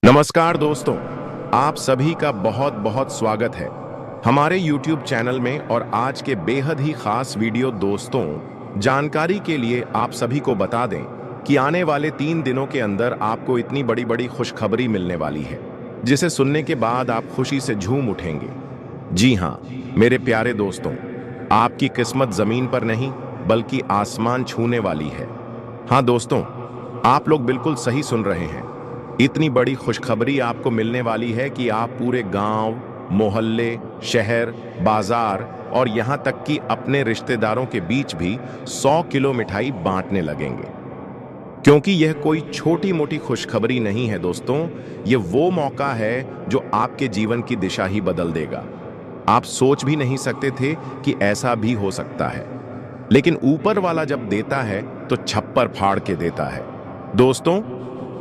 नमस्कार दोस्तों, आप सभी का बहुत बहुत स्वागत है हमारे YouTube चैनल में। और आज के बेहद ही खास वीडियो दोस्तों, जानकारी के लिए आप सभी को बता दें कि आने वाले 3 दिनों के अंदर आपको इतनी बड़ी बड़ी खुशखबरी मिलने वाली है जिसे सुनने के बाद आप खुशी से झूम उठेंगे। जी हाँ मेरे प्यारे दोस्तों, आपकी किस्मत जमीन पर नहीं बल्कि आसमान छूने वाली है। हाँ दोस्तों, आप लोग बिल्कुल सही सुन रहे हैं। इतनी बड़ी खुशखबरी आपको मिलने वाली है कि आप पूरे गांव, मोहल्ले, शहर, बाजार और यहां तक कि अपने रिश्तेदारों के बीच भी 100 किलो मिठाई बांटने लगेंगे। क्योंकि यह कोई छोटी मोटी खुशखबरी नहीं है दोस्तों, यह वो मौका है जो आपके जीवन की दिशा ही बदल देगा। आप सोच भी नहीं सकते थे कि ऐसा भी हो सकता है, लेकिन ऊपर वाला जब देता है तो छप्पर फाड़ के देता है। दोस्तों,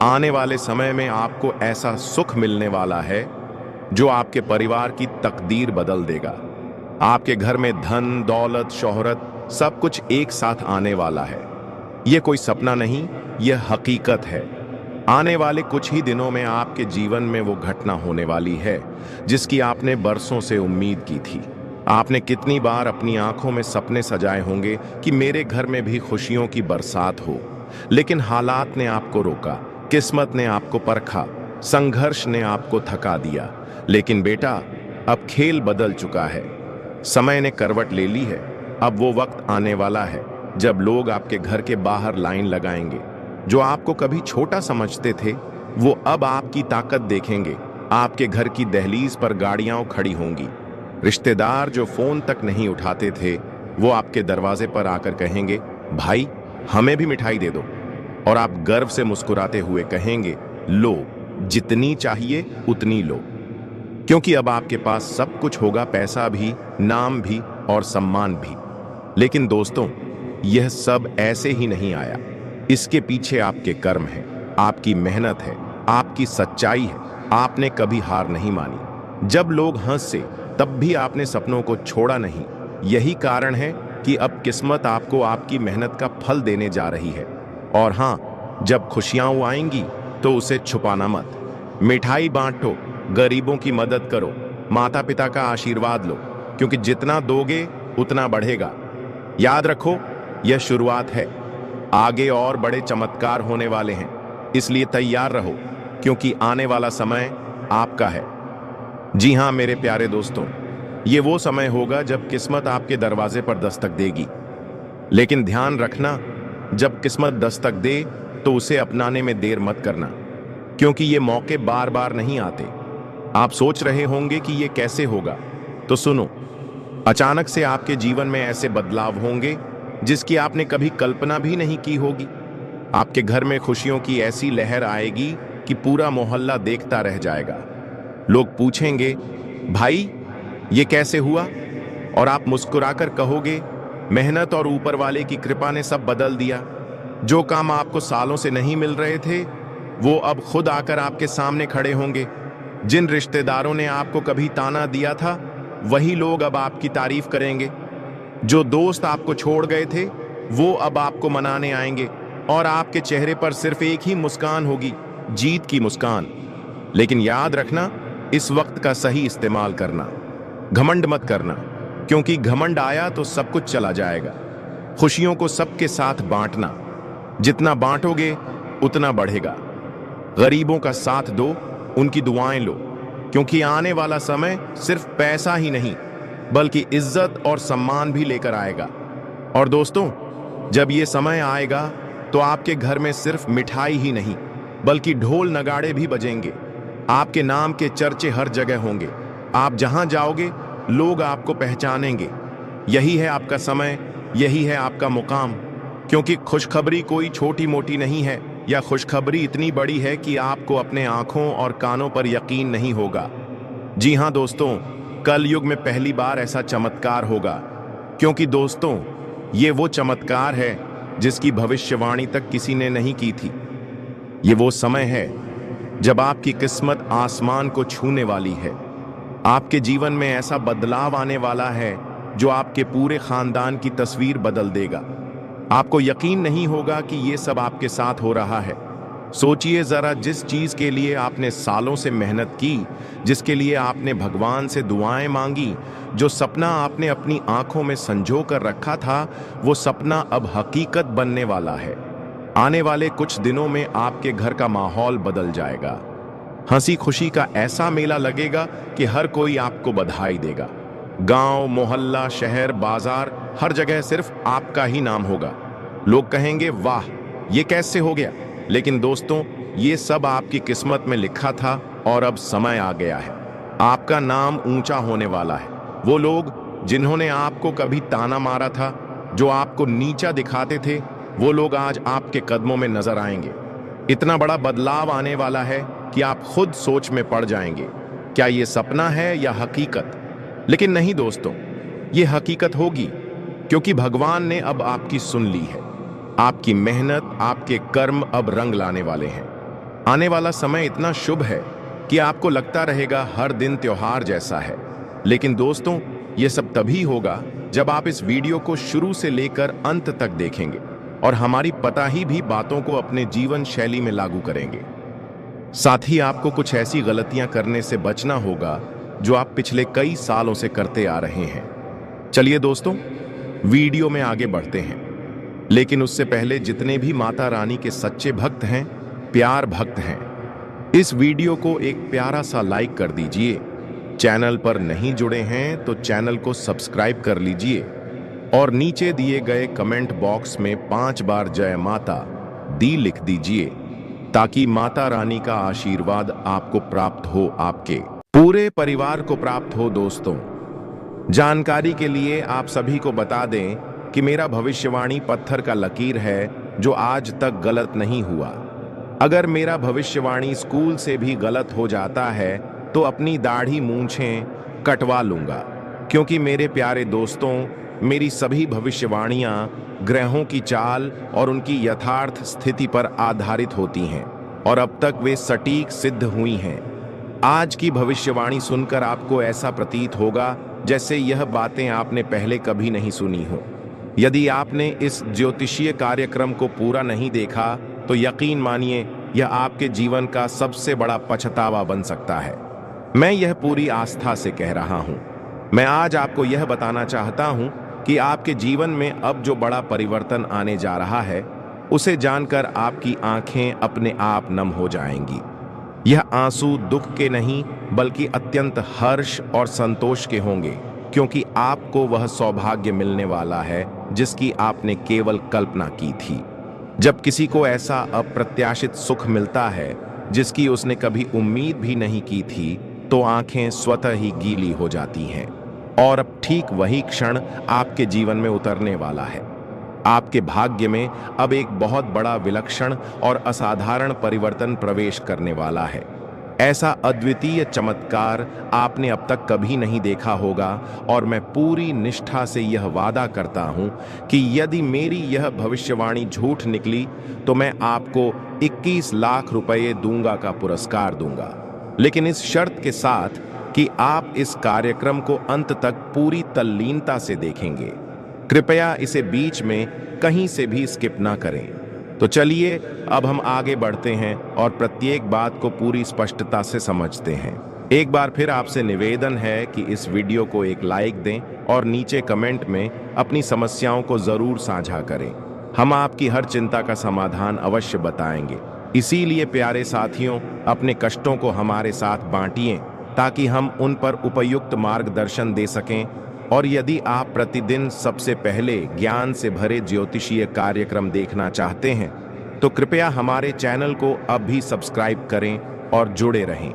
आने वाले समय में आपको ऐसा सुख मिलने वाला है जो आपके परिवार की तकदीर बदल देगा। आपके घर में धन, दौलत, शोहरत सब कुछ एक साथ आने वाला है। यह कोई सपना नहीं, यह हकीकत है। आने वाले कुछ ही दिनों में आपके जीवन में वो घटना होने वाली है जिसकी आपने बरसों से उम्मीद की थी। आपने कितनी बार अपनी आंखों में सपने सजाए होंगे कि मेरे घर में भी खुशियों की बरसात हो, लेकिन हालात ने आपको रोका, किस्मत ने आपको परखा, संघर्ष ने आपको थका दिया। लेकिन बेटा, अब खेल बदल चुका है, समय ने करवट ले ली है। अब वो वक्त आने वाला है जब लोग आपके घर के बाहर लाइन लगाएंगे। जो आपको कभी छोटा समझते थे वो अब आपकी ताकत देखेंगे। आपके घर की दहलीज पर गाड़ियां खड़ी होंगी। रिश्तेदार जो फोन तक नहीं उठाते थे वो आपके दरवाजे पर आकर कहेंगे, भाई हमें भी मिठाई दे दो। और आप गर्व से मुस्कुराते हुए कहेंगे, लो, जितनी चाहिए उतनी लो। क्योंकि अब आपके पास सब कुछ होगा, पैसा भी, नाम भी और सम्मान भी। लेकिन दोस्तों, यह सब ऐसे ही नहीं आया। इसके पीछे आपके कर्म है, आपकी मेहनत है, आपकी सच्चाई है। आपने कभी हार नहीं मानी। जब लोग हंसे तब भी आपने सपनों को छोड़ा नहीं। यही कारण है कि अब किस्मत आपको आपकी मेहनत का फल देने जा रही है। और हाँ, जब खुशियां आएंगी तो उसे छुपाना मत। मिठाई बांटो, गरीबों की मदद करो, माता पिता का आशीर्वाद लो, क्योंकि जितना दोगे उतना बढ़ेगा। याद रखो, यह शुरुआत है। आगे और बड़े चमत्कार होने वाले हैं, इसलिए तैयार रहो, क्योंकि आने वाला समय आपका है। जी हाँ मेरे प्यारे दोस्तों, ये वो समय होगा जब किस्मत आपके दरवाजे पर दस्तक देगी। लेकिन ध्यान रखना, जब किस्मत दस्तक दे तो उसे अपनाने में देर मत करना, क्योंकि ये मौके बार बार नहीं आते। आप सोच रहे होंगे कि ये कैसे होगा, तो सुनो। अचानक से आपके जीवन में ऐसे बदलाव होंगे जिसकी आपने कभी कल्पना भी नहीं की होगी। आपके घर में खुशियों की ऐसी लहर आएगी कि पूरा मोहल्ला देखता रह जाएगा। लोग पूछेंगे, भाई ये कैसे हुआ? और आप मुस्कुराकर कहोगे, मेहनत और ऊपर वाले की कृपा ने सब बदल दिया। जो काम आपको सालों से नहीं मिल रहे थे वो अब खुद आकर आपके सामने खड़े होंगे। जिन रिश्तेदारों ने आपको कभी ताना दिया था वही लोग अब आपकी तारीफ करेंगे। जो दोस्त आपको छोड़ गए थे वो अब आपको मनाने आएंगे, और आपके चेहरे पर सिर्फ एक ही मुस्कान होगी, जीत की मुस्कान। लेकिन याद रखना, इस वक्त का सही इस्तेमाल करना, घमंड मत करना, क्योंकि घमंड आया तो सब कुछ चला जाएगा। खुशियों को सबके साथ बांटना, जितना बांटोगे उतना बढ़ेगा। गरीबों का साथ दो, उनकी दुआएं लो, क्योंकि आने वाला समय सिर्फ पैसा ही नहीं बल्कि इज्जत और सम्मान भी लेकर आएगा। और दोस्तों, जब ये समय आएगा तो आपके घर में सिर्फ मिठाई ही नहीं बल्कि ढोल नगाड़े भी बजेंगे। आपके नाम के चर्चे हर जगह होंगे। आप जहां जाओगे लोग आपको पहचानेंगे। यही है आपका समय, यही है आपका मुकाम। क्योंकि खुशखबरी कोई छोटी मोटी नहीं है, या खुशखबरी इतनी बड़ी है कि आपको अपने आंखों और कानों पर यकीन नहीं होगा। जी हाँ दोस्तों, कल युग में पहली बार ऐसा चमत्कार होगा। क्योंकि दोस्तों, ये वो चमत्कार है जिसकी भविष्यवाणी तक किसी ने नहीं की थी। ये वो समय है जब आपकी किस्मत आसमान को छूने वाली है। आपके जीवन में ऐसा बदलाव आने वाला है जो आपके पूरे खानदान की तस्वीर बदल देगा। आपको यकीन नहीं होगा कि ये सब आपके साथ हो रहा है, सोचिए जरा, जिस चीज के लिए आपने सालों से मेहनत की, जिसके लिए आपने भगवान से दुआएं मांगी, जो सपना आपने अपनी आंखों में संजो कर रखा था, वो सपना अब हकीकत बनने वाला है। आने वाले कुछ दिनों में आपके घर का माहौल बदल जाएगा। हंसी खुशी का ऐसा मेला लगेगा कि हर कोई आपको बधाई देगा। गांव, मोहल्ला, शहर, बाजार, हर जगह सिर्फ आपका ही नाम होगा। लोग कहेंगे, वाह, ये कैसे हो गया। लेकिन दोस्तों, ये सब आपकी किस्मत में लिखा था और अब समय आ गया है। आपका नाम ऊंचा होने वाला है। वो लोग जिन्होंने आपको कभी ताना मारा था, जो आपको नीचा दिखाते थे, वो लोग आज आपके कदमों में नजर आएंगे। इतना बड़ा बदलाव आने वाला है कि आप खुद सोच में पड़ जाएंगे, क्या ये सपना है या हकीकत। लेकिन नहीं दोस्तों, ये हकीकत होगी, क्योंकि भगवान ने अब आपकी सुन ली है। आपकी मेहनत, आपके कर्म अब रंग लाने वाले हैं। आने वाला समय इतना शुभ है कि आपको लगता रहेगा हर दिन त्योहार जैसा है। लेकिन दोस्तों, ये सब तभी होगा जब आप इस वीडियो को शुरू से लेकर अंत तक देखेंगे और हमारी पता ही भी बातों को अपने जीवन शैली में लागू करेंगे। साथ ही आपको कुछ ऐसी गलतियां करने से बचना होगा जो आप पिछले कई सालों से करते आ रहे हैं। चलिए दोस्तों, वीडियो में आगे बढ़ते हैं। लेकिन उससे पहले जितने भी माता रानी के सच्चे भक्त हैं, प्यार भक्त हैं, इस वीडियो को एक प्यारा सा लाइक कर दीजिए। चैनल पर नहीं जुड़े हैं तो चैनल को सब्सक्राइब कर लीजिए और नीचे दिए गए कमेंट बॉक्स में 5 बार जय माता दी लिख दीजिए, ताकि माता रानी का आशीर्वाद आपको प्राप्त हो, आपके पूरे परिवार को प्राप्त हो। दोस्तों, जानकारी के लिए आप सभी को बता दें कि मेरा भविष्यवाणी पत्थर का लकीर है, जो आज तक गलत नहीं हुआ। अगर मेरा भविष्यवाणी स्कूल से भी गलत हो जाता है तो अपनी दाढ़ी मूंछें कटवा लूंगा, क्योंकि मेरे प्यारे दोस्तों, मेरी सभी भविष्यवाणियां ग्रहों की चाल और उनकी यथार्थ स्थिति पर आधारित होती हैं और अब तक वे सटीक सिद्ध हुई हैं। आज की भविष्यवाणी सुनकर आपको ऐसा प्रतीत होगा जैसे यह बातें आपने पहले कभी नहीं सुनी हो। यदि आपने इस ज्योतिषीय कार्यक्रम को पूरा नहीं देखा तो यकीन मानिए, यह आपके जीवन का सबसे बड़ा पछतावा बन सकता है। मैं यह पूरी आस्था से कह रहा हूं। मैं आज आपको यह बताना चाहता हूं कि आपके जीवन में अब जो बड़ा परिवर्तन आने जा रहा है, उसे जानकर आपकी आंखें अपने आप नम हो जाएंगी। यह आंसू दुख के नहीं, बल्कि अत्यंत हर्ष और संतोष के होंगे, क्योंकि आपको वह सौभाग्य मिलने वाला है जिसकी आपने केवल कल्पना की थी। जब किसी को ऐसा अप्रत्याशित सुख मिलता है जिसकी उसने कभी उम्मीद भी नहीं की थी, तो आंखें स्वतः ही गीली हो जाती हैं। और अब ठीक वही क्षण आपके जीवन में उतरने वाला है। आपके भाग्य में अब एक बहुत बड़ा, विलक्षण और असाधारण परिवर्तन प्रवेश करने वाला है। ऐसा अद्वितीय चमत्कार आपने अब तक कभी नहीं देखा होगा और मैं पूरी निष्ठा से यह वादा करता हूं कि यदि मेरी यह भविष्यवाणी झूठ निकली तो मैं आपको 21 लाख रुपए दूंगा का पुरस्कार दूंगा। लेकिन इस शर्त के साथ कि आप इस कार्यक्रम को अंत तक पूरी तल्लीनता से देखेंगे। कृपया इसे बीच में कहीं से भी स्किप ना करें। तो चलिए अब हम आगे बढ़ते हैं और प्रत्येक बात को पूरी स्पष्टता से समझते हैं। एक बार फिर आपसे निवेदन है कि इस वीडियो को एक लाइक दें और नीचे कमेंट में अपनी समस्याओं को जरूर साझा करें। हम आपकी हर चिंता का समाधान अवश्य बताएंगे। इसीलिए प्यारे साथियों, अपने कष्टों को हमारे साथ बांटिए ताकि हम उन पर उपयुक्त मार्गदर्शन दे सकें। और यदि आप प्रतिदिन सबसे पहले ज्ञान से भरे ज्योतिषीय कार्यक्रम देखना चाहते हैं तो कृपया हमारे चैनल को अब भी सब्सक्राइब करें और जुड़े रहें।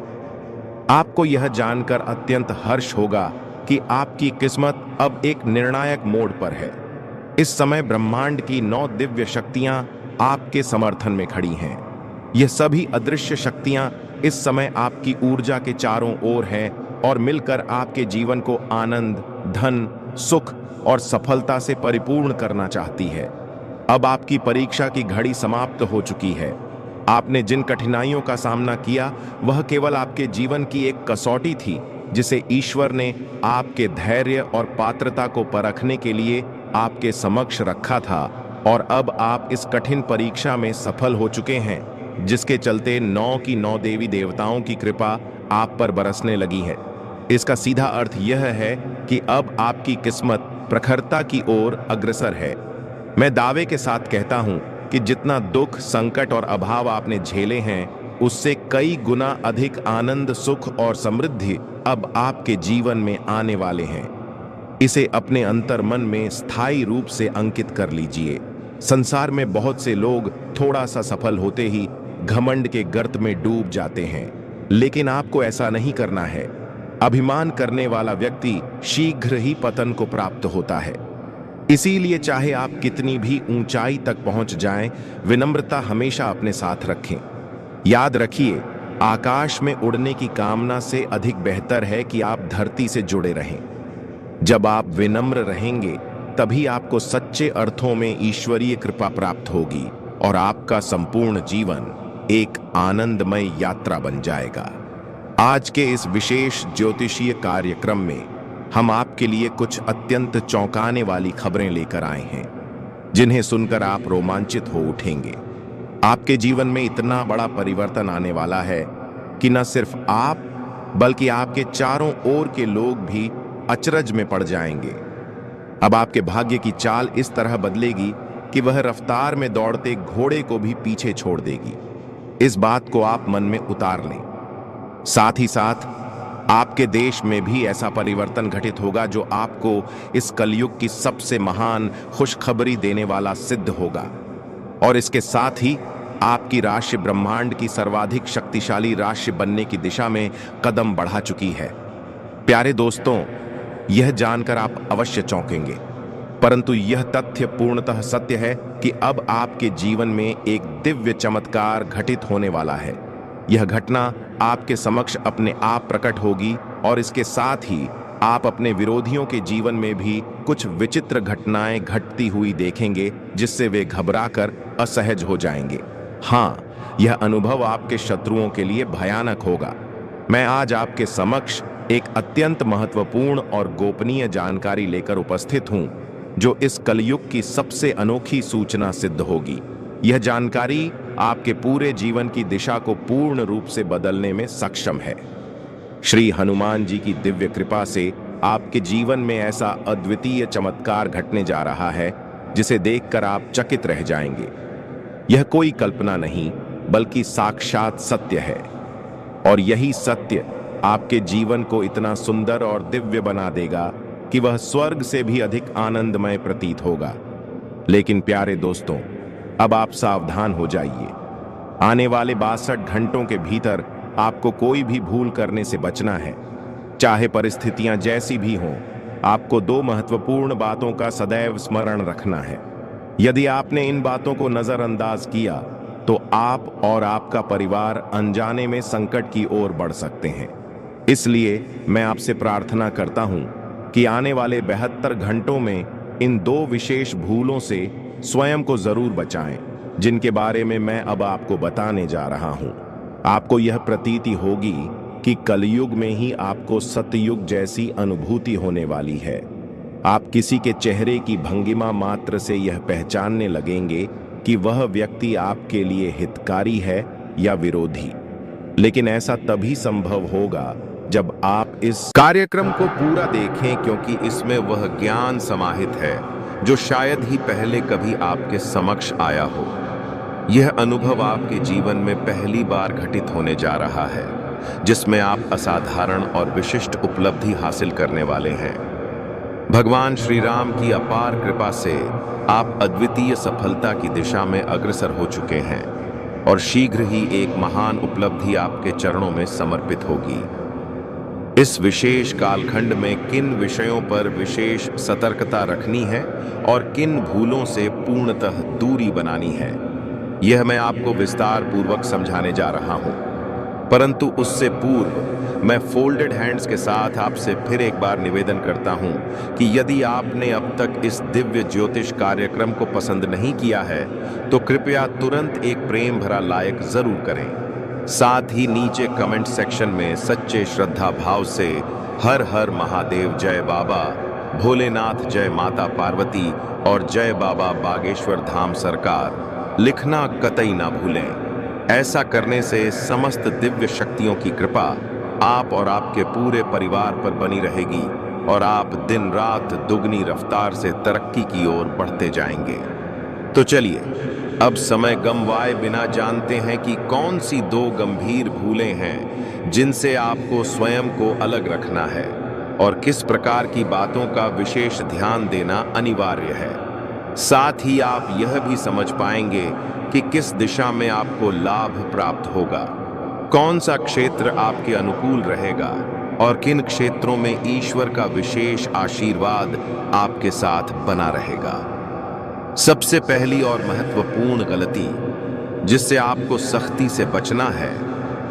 आपको यह जानकर अत्यंत हर्ष होगा कि आपकी किस्मत अब एक निर्णायक मोड़ पर है। इस समय ब्रह्मांड की 9 दिव्य शक्तियां आपके समर्थन में खड़ी हैं। ये सभी अदृश्य शक्तियां इस समय आपकी ऊर्जा के चारों ओर हैं और मिलकर आपके जीवन को आनंद, धन, सुख और सफलता से परिपूर्ण करना चाहती है। अब आपकी परीक्षा की घड़ी समाप्त हो चुकी है। आपने जिन कठिनाइयों का सामना किया वह केवल आपके जीवन की एक कसौटी थी, जिसे ईश्वर ने आपके धैर्य और पात्रता को परखने के लिए आपके समक्ष रखा था। और अब आप इस कठिन परीक्षा में सफल हो चुके हैं। जिसके चलते 9 की 9 देवी देवताओं की कृपा आप पर बरसने लगी है। इसका सीधा अर्थ यह है कि अब आपकी किस्मत प्रखरता की ओर अग्रसर है। मैं दावे के साथ कहता हूं कि जितना दुख, संकट और अभाव आपने झेले हैं, उससे कई गुना अधिक आनंद, सुख और समृद्धि अब आपके जीवन में आने वाले हैं। इसे अपने अंतर मन में स्थायी रूप से अंकित कर लीजिए। संसार में बहुत से लोग थोड़ा सा सफल होते ही घमंड के गर्त में डूब जाते हैं, लेकिन आपको ऐसा नहीं करना है। अभिमान करने वाला व्यक्ति शीघ्र ही पतन को प्राप्त होता है। इसीलिए चाहे आप कितनी भी ऊंचाई तक पहुंच जाएं, विनम्रता हमेशा अपने साथ रखें। याद रखिए, आकाश में उड़ने की कामना से अधिक बेहतर है कि आप धरती से जुड़े रहें। जब आप विनम्र रहेंगे, तभी आपको सच्चे अर्थों में ईश्वरीय कृपा प्राप्त होगी और आपका संपूर्ण जीवन एक आनंदमय यात्रा बन जाएगा। आज के इस विशेष ज्योतिषीय कार्यक्रम में हम आपके लिए कुछ अत्यंत चौंकाने वाली खबरें लेकर आए हैं, जिन्हें सुनकर आप रोमांचित हो उठेंगे। आपके जीवन में इतना बड़ा परिवर्तन आने वाला है कि न सिर्फ आप, बल्कि आपके चारों ओर के लोग भी अचरज में पड़ जाएंगे। अब आपके भाग्य की चाल इस तरह बदलेगी कि वह रफ्तार में दौड़ते घोड़े को भी पीछे छोड़ देगी। इस बात को आप मन में उतार लें। साथ ही साथ आपके देश में भी ऐसा परिवर्तन घटित होगा जो आपको इस कलयुग की सबसे महान खुशखबरी देने वाला सिद्ध होगा। और इसके साथ ही आपकी राशि ब्रह्मांड की सर्वाधिक शक्तिशाली राशि बनने की दिशा में कदम बढ़ा चुकी है। प्यारे दोस्तों, यह जानकर आप अवश्य चौंकेंगे, परंतु यह तथ्य पूर्णतः सत्य है कि अब आपके जीवन में एक दिव्य चमत्कार घटित होने वाला है। यह घटना आपके समक्ष अपने आप प्रकट होगी और इसके साथ ही आप अपने विरोधियों के जीवन में भी कुछ विचित्र घटनाएं घटती हुई देखेंगे, जिससे वे घबराकर असहज हो जाएंगे। हाँ, यह अनुभव आपके शत्रुओं के लिए भयानक होगा। मैं आज आपके समक्ष एक अत्यंत महत्वपूर्ण और गोपनीय जानकारी लेकर उपस्थित हूं, जो इस कलयुग की सबसे अनोखी सूचना सिद्ध होगी। यह जानकारी आपके पूरे जीवन की दिशा को पूर्ण रूप से बदलने में सक्षम है। श्री हनुमान जी की दिव्य कृपा से आपके जीवन में ऐसा अद्वितीय चमत्कार घटने जा रहा है, जिसे देखकर आप चकित रह जाएंगे। यह कोई कल्पना नहीं, बल्कि साक्षात सत्य है। और यही सत्य आपके जीवन को इतना सुंदर और दिव्य बना देगा कि वह स्वर्ग से भी अधिक आनंदमय प्रतीत होगा। लेकिन प्यारे दोस्तों, अब आप सावधान हो जाइए। आने वाले 62 घंटों के भीतर आपको कोई भी भूल करने से बचना है। चाहे परिस्थितियां जैसी भी हों, आपको 2 महत्वपूर्ण बातों का सदैव स्मरण रखना है। यदि आपने इन बातों को नजरअंदाज किया, तो आप और आपका परिवार अनजाने में संकट की ओर बढ़ सकते हैं। इसलिए मैं आपसे प्रार्थना करता हूं कि आने वाले 72 घंटों में इन 2 विशेष भूलों से स्वयं को जरूर बचाएं, जिनके बारे में मैं अब आपको बताने जा रहा हूं। आपको यह प्रतीति होगी कि कलयुग में ही आपको सतयुग जैसी अनुभूति होने वाली है। आप किसी के चेहरे की भंगिमा मात्र से यह पहचानने लगेंगे कि वह व्यक्ति आपके लिए हितकारी है या विरोधी। लेकिन ऐसा तभी संभव होगा जब आप इस कार्यक्रम को पूरा देखें, क्योंकि इसमें वह ज्ञान समाहित है जो शायद ही पहले कभी आपके समक्ष आया हो। यह अनुभव आपके जीवन में पहली बार घटित होने जा रहा है, जिसमें आप असाधारण और विशिष्ट उपलब्धि हासिल करने वाले हैं। भगवान श्री राम की अपार कृपा से आप अद्वितीय सफलता की दिशा में अग्रसर हो चुके हैं और शीघ्र ही एक महान उपलब्धि आपके चरणों में समर्पित होगी। इस विशेष कालखंड में किन विषयों पर विशेष सतर्कता रखनी है और किन भूलों से पूर्णतः दूरी बनानी है, यह मैं आपको विस्तार पूर्वक समझाने जा रहा हूं। परंतु उससे पूर्व मैं फोल्डेड हैंड्स के साथ आपसे फिर एक बार निवेदन करता हूं कि यदि आपने अब तक इस दिव्य ज्योतिष कार्यक्रम को पसंद नहीं किया है, तो कृपया तुरंत एक प्रेम भरा लाइक जरूर करें। साथ ही नीचे कमेंट सेक्शन में सच्चे श्रद्धा भाव से हर हर महादेव, जय बाबा भोलेनाथ, जय माता पार्वती और जय बाबा बागेश्वर धाम सरकार लिखना कतई ना भूलें। ऐसा करने से समस्त दिव्य शक्तियों की कृपा आप और आपके पूरे परिवार पर बनी रहेगी और आप दिन रात दुगनी रफ्तार से तरक्की की ओर बढ़ते जाएंगे। तो चलिए अब समय गंवाए बिना जानते हैं कि कौन सी दो गंभीर भूलें हैं जिनसे आपको स्वयं को अलग रखना है और किस प्रकार की बातों का विशेष ध्यान देना अनिवार्य है। साथ ही आप यह भी समझ पाएंगे कि किस दिशा में आपको लाभ प्राप्त होगा, कौन सा क्षेत्र आपके अनुकूल रहेगा और किन क्षेत्रों में ईश्वर का विशेष आशीर्वाद आपके साथ बना रहेगा। सबसे पहली और महत्वपूर्ण गलती जिससे आपको सख्ती से बचना है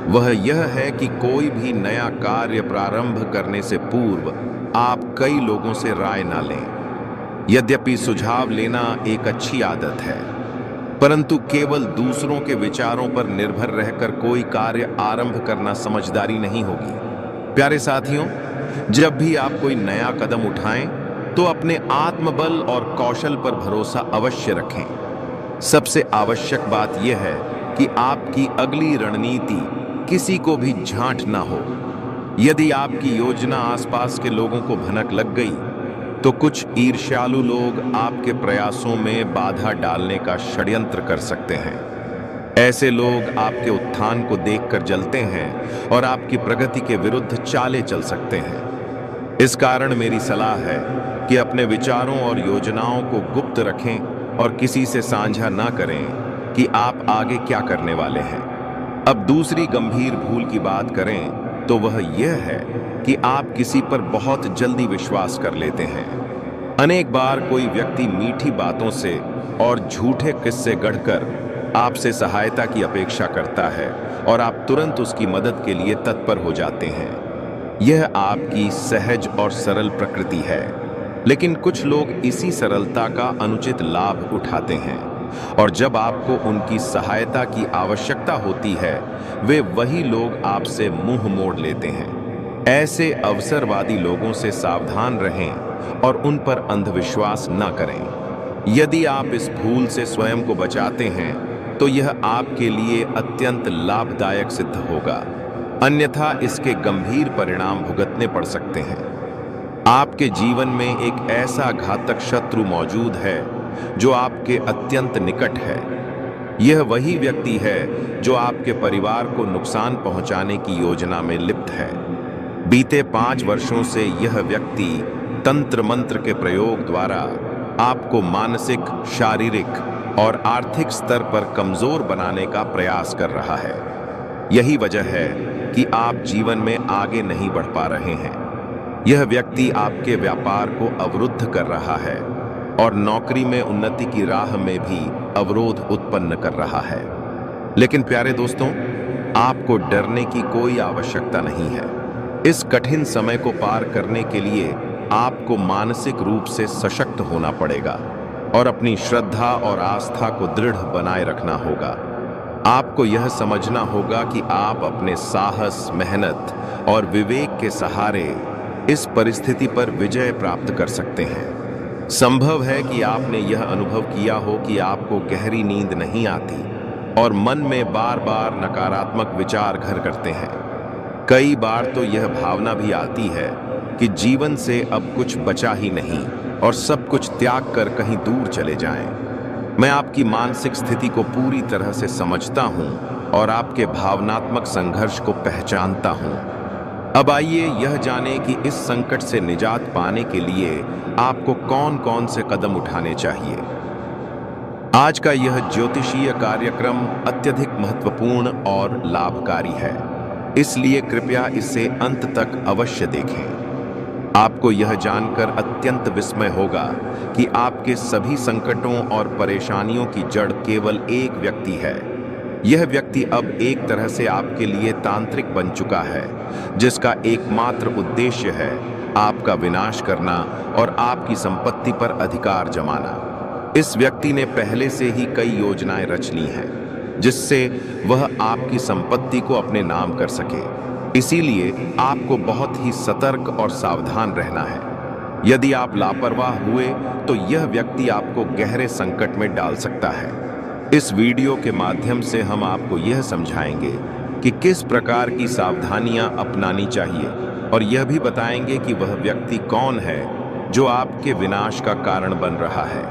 वह यह है कि कोई भी नया कार्य प्रारंभ करने से पूर्व आप कई लोगों से राय ना लें। यद्यपि सुझाव लेना एक अच्छी आदत है, परंतु केवल दूसरों के विचारों पर निर्भर रहकर कोई कार्य आरंभ करना समझदारी नहीं होगी। प्यारे साथियों, जब भी आप कोई नया कदम उठाएं तो अपने आत्मबल और कौशल पर भरोसा अवश्य रखें। सबसे आवश्यक बात यह है कि आपकी अगली रणनीति किसी को भी झांट ना हो। यदि आपकी योजना आसपास के लोगों को भनक लग गई तो कुछ ईर्ष्यालु लोग आपके प्रयासों में बाधा डालने का षड्यंत्र कर सकते हैं। ऐसे लोग आपके उत्थान को देखकर जलते हैं और आपकी प्रगति के विरुद्ध चालें चल सकते हैं। इस कारण मेरी सलाह है कि अपने विचारों और योजनाओं को गुप्त रखें और किसी से साझा ना करें कि आप आगे क्या करने वाले हैं। अब दूसरी गंभीर भूल की बात करें तो वह यह है कि आप किसी पर बहुत जल्दी विश्वास कर लेते हैं। अनेक बार कोई व्यक्ति मीठी बातों से और झूठे किस्से गढ़कर आपसे सहायता की अपेक्षा करता है और आप तुरंत उसकी मदद के लिए तत्पर हो जाते हैं। यह आपकी सहज और सरल प्रकृति है, लेकिन कुछ लोग इसी सरलता का अनुचित लाभ उठाते हैं और जब आपको उनकी सहायता की आवश्यकता होती है वे वही लोग आपसे मुंह मोड़ लेते हैं। ऐसे अवसरवादी लोगों से सावधान रहें और उन पर अंधविश्वास न करें। यदि आप इस भूल से स्वयं को बचाते हैं तो यह आपके लिए अत्यंत लाभदायक सिद्ध होगा, अन्यथा इसके गंभीर परिणाम भुगतने पड़ सकते हैं। आपके जीवन में एक ऐसा घातक शत्रु मौजूद है जो आपके अत्यंत निकट है। यह वही व्यक्ति है जो आपके परिवार को नुकसान पहुंचाने की योजना में लिप्त है। बीते 5 वर्षों से यह व्यक्ति तंत्र मंत्र के प्रयोग द्वारा आपको मानसिक, शारीरिक और आर्थिक स्तर पर कमजोर बनाने का प्रयास कर रहा है। यही वजह है कि आप जीवन में आगे नहीं बढ़ पा रहे हैं। यह व्यक्ति आपके व्यापार को अवरुद्ध कर रहा है और नौकरी में उन्नति की राह में भी अवरोध उत्पन्न कर रहा है। लेकिन प्यारे दोस्तों, आपको डरने की कोई आवश्यकता नहीं है। इस कठिन समय को पार करने के लिए आपको मानसिक रूप से सशक्त होना पड़ेगा और अपनी श्रद्धा और आस्था को दृढ़ बनाए रखना होगा। आपको यह समझना होगा कि आप अपने साहस, मेहनत और विवेक के सहारे इस परिस्थिति पर विजय प्राप्त कर सकते हैं। संभव है कि आपने यह अनुभव किया हो कि आपको गहरी नींद नहीं आती और मन में बार बार नकारात्मक विचार घर करते हैं। कई बार तो यह भावना भी आती है कि जीवन से अब कुछ बचा ही नहीं और सब कुछ त्याग कर कहीं दूर चले जाएं। मैं आपकी मानसिक स्थिति को पूरी तरह से समझता हूं और आपके भावनात्मक संघर्ष को पहचानता हूं। अब आइए यह जानें कि इस संकट से निजात पाने के लिए आपको कौन कौन से कदम उठाने चाहिए। आज का यह ज्योतिषीय कार्यक्रम अत्यधिक महत्वपूर्ण और लाभकारी है, इसलिए कृपया इसे अंत तक अवश्य देखें। आपको यह जानकर अत्यंत विस्मय होगा कि आपके सभी संकटों और परेशानियों की जड़ केवल एक व्यक्ति है। यह व्यक्ति अब एक तरह से आपके लिए तांत्रिक बन चुका है, जिसका एकमात्र उद्देश्य है आपका विनाश करना और आपकी संपत्ति पर अधिकार जमाना। इस व्यक्ति ने पहले से ही कई योजनाएं रच ली हैं, जिससे वह आपकी संपत्ति को अपने नाम कर सके। इसीलिए आपको बहुत ही सतर्क और सावधान रहना है। यदि आप लापरवाह हुए तो यह व्यक्ति आपको गहरे संकट में डाल सकता है। इस वीडियो के माध्यम से हम आपको यह समझाएंगे कि किस प्रकार की सावधानियां अपनानी चाहिए और यह भी बताएंगे कि वह व्यक्ति कौन है जो आपके विनाश का कारण बन रहा है।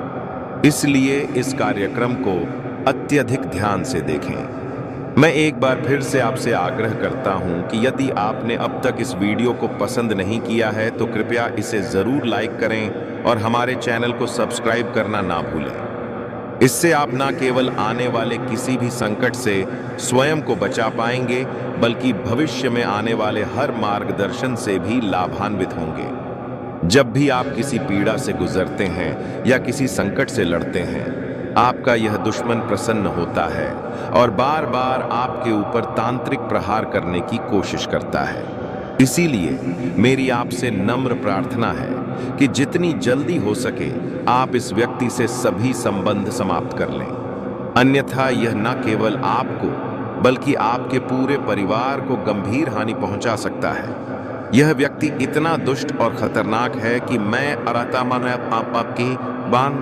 इसलिए इस कार्यक्रम को अत्यधिक ध्यान से देखें। मैं एक बार फिर से आपसे आग्रह करता हूं कि यदि आपने अब तक इस वीडियो को पसंद नहीं किया है तो कृपया इसे जरूर लाइक करें और हमारे चैनल को सब्सक्राइब करना ना भूलें। इससे आप न केवल आने वाले किसी भी संकट से स्वयं को बचा पाएंगे, बल्कि भविष्य में आने वाले हर मार्गदर्शन से भी लाभान्वित होंगे। जब भी आप किसी पीड़ा से गुजरते हैं या किसी संकट से लड़ते हैं, आपका यह दुश्मन प्रसन्न होता है और बार बार आपके ऊपर तांत्रिक प्रहार करने की कोशिश करता है। इसीलिए मेरी आपसे नम्र प्रार्थना है कि जितनी जल्दी हो सके आप इस व्यक्ति से सभी संबंध समाप्त कर लें, अन्यथा यह न केवल आपको बल्कि आपके पूरे परिवार को गंभीर हानि पहुंचा सकता है। यह व्यक्ति इतना दुष्ट और खतरनाक है कि मैं आपकी बात